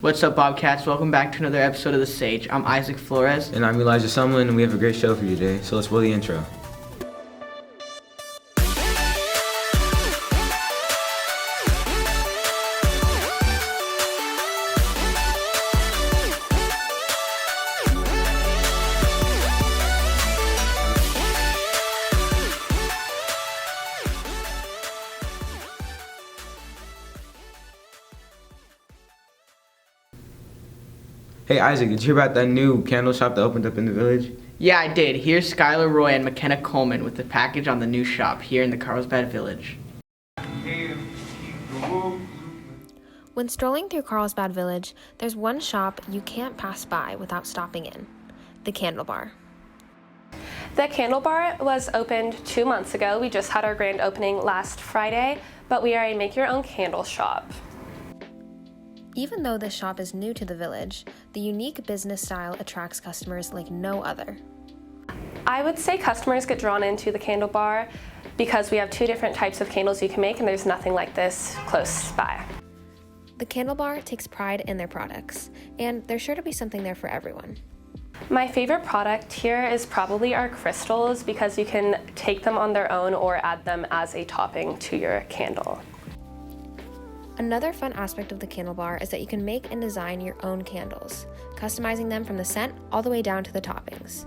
What's up, Bobcats? Welcome back to another episode of The Sage. I'm Isaac Flores. And I'm Sumlin, and we have a great show for you today, so let's roll the intro. Hey Isaac, did you hear about that new candle shop that opened up in the village? Yeah, I did. Here's Skylar, Roy, and Makena Coleman with the package on the new shop here in the Carlsbad Village. When strolling through Carlsbad Village, there's one shop you can't pass by without stopping in, the Candle Bar. The Candle Bar was opened 2 months ago. We just had our grand opening last Friday, but we are a make-your-own candle shop. Even though this shop is new to the village, the unique business style attracts customers like no other. I would say customers get drawn into the Candle Bar because we have 2 different types of candles you can make, and there's nothing like this close by. The Candle Bar takes pride in their products, and there's sure to be something there for everyone. My favorite product here is probably our crystals because you can take them on their own or add them as a topping to your candle. Another fun aspect of the Candle Bar is that you can make and design your own candles, customizing them from the scent all the way down to the toppings.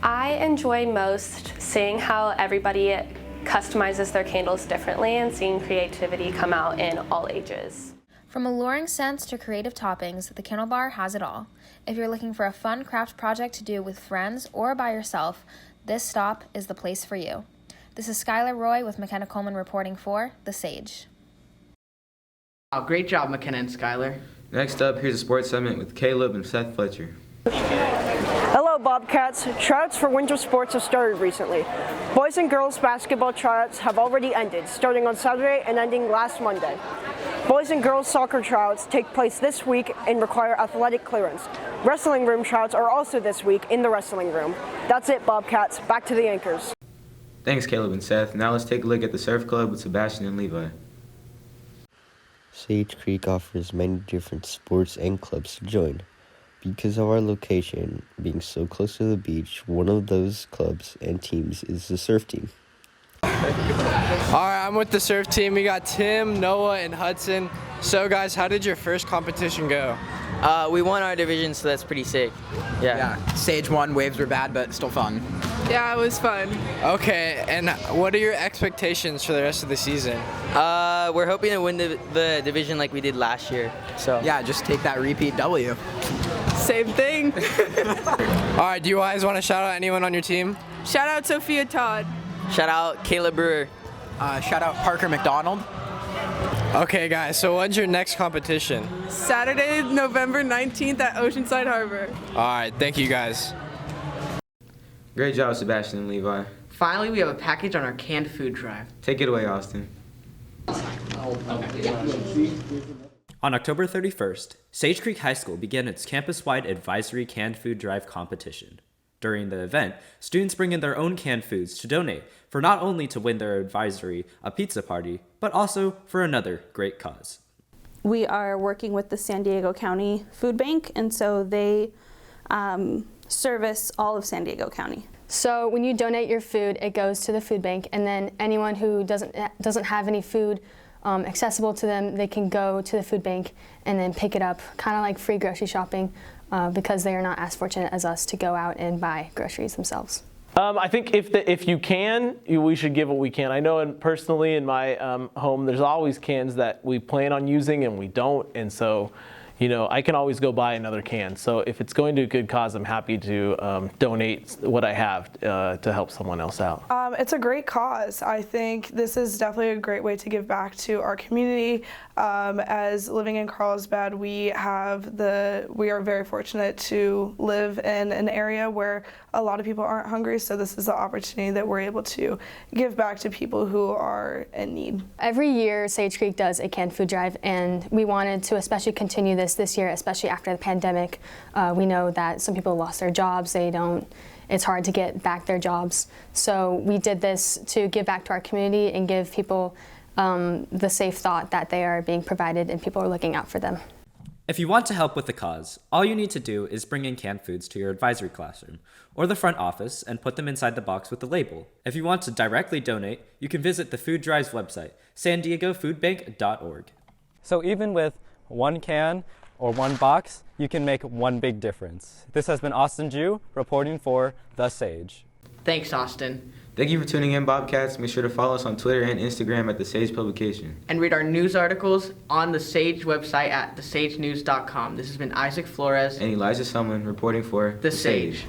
I enjoy most seeing how everybody customizes their candles differently and seeing creativity come out in all ages. From alluring scents to creative toppings, the Candle Bar has it all. If you're looking for a fun craft project to do with friends or by yourself, this stop is the place for you. This is Skylar, Roy with Makena Coleman reporting for The Sage. Wow, great job, Makena and Skylar. Next up, here's a sports segment with Caleb and Seth Fletcher. Hello, Bobcats. Tryouts for winter sports have started recently. Boys and girls basketball tryouts have already ended, starting on Saturday and ending last Monday. Boys and girls soccer tryouts take place this week and require athletic clearance. Wrestling room tryouts are also this week in the wrestling room. That's it, Bobcats. Back to the anchors. Thanks, Caleb and Seth. Now let's take a look at the surf club with Sebastian and Levi. Sage Creek offers many different sports and clubs to join. Because of our location being so close to the beach, one of those clubs and teams is the surf team. Alright, I'm with the surf team. We got Tim, Noah, and Hudson. So guys, how did your first competition go? We won our division, so that's pretty sick. Yeah. Stage 1, waves were bad, but still fun. Yeah, it was fun. Okay, and what are your expectations for the rest of the season? We're hoping to win the division like we did last year. So yeah, just take that repeat W. Same thing. Alright, do you guys want to shout out anyone on your team? Shout out Sophia Todd. shout out Caleb Brewer. Shout out Parker McDonald. Okay guys, so when's your next competition? Saturday, November 19th at Oceanside Harbor. Alright, thank you guys. Great job, Sebastian and Levi. Finally, we have a package on our canned food drive. Take it away, Austin. On October 31st, Sage Creek High School began its campus-wide advisory canned food drive competition. During the event, students bring in their own canned foods to donate for not only to win their advisory a pizza party, but also for another great cause. We are working with the San Diego County Food Bank, and so they service all of San Diego County. So when you donate your food, it goes to the food bank, and then anyone who doesn't have any food accessible to them, they can go to the food bank and then pick it up, kind of like free grocery shopping, because they are not as fortunate as us to go out and buy groceries themselves. I think if you can, we should give what we can. I know personally in my home, there's always cans that we plan on using and we don't, and so I can always go buy another can. So if it's going to a good cause, I'm happy to donate what I have to help someone else out. It's a great cause. I think this is definitely a great way to give back to our community. As living in Carlsbad, we are very fortunate to live in an area where a lot of people aren't hungry, so this is the opportunity that we're able to give back to people who are in need. Every year, Sage Creek does a canned food drive, and we wanted to especially continue this year, especially after the pandemic. We know that some people lost their jobs. It's hard to get back their jobs. So we did this to give back to our community and give people the safe thought that they are being provided and people are looking out for them. If you want to help with the cause, all you need to do is bring in canned foods to your advisory classroom or the front office and put them inside the box with the label. If you want to directly donate, you can visit the Food Drive's website, sandiegofoodbank.org. So even with one can or one box, you can make one big difference. This has been Austin Jew reporting for The Sage. Thanks, Austin. Thank you for tuning in, Bobcats. Make sure to follow us on Twitter and Instagram at The Sage Publication. And read our news articles on the Sage website at thesagenews.com. This has been Isaac Flores and Elijah Sumlin reporting for The Sage.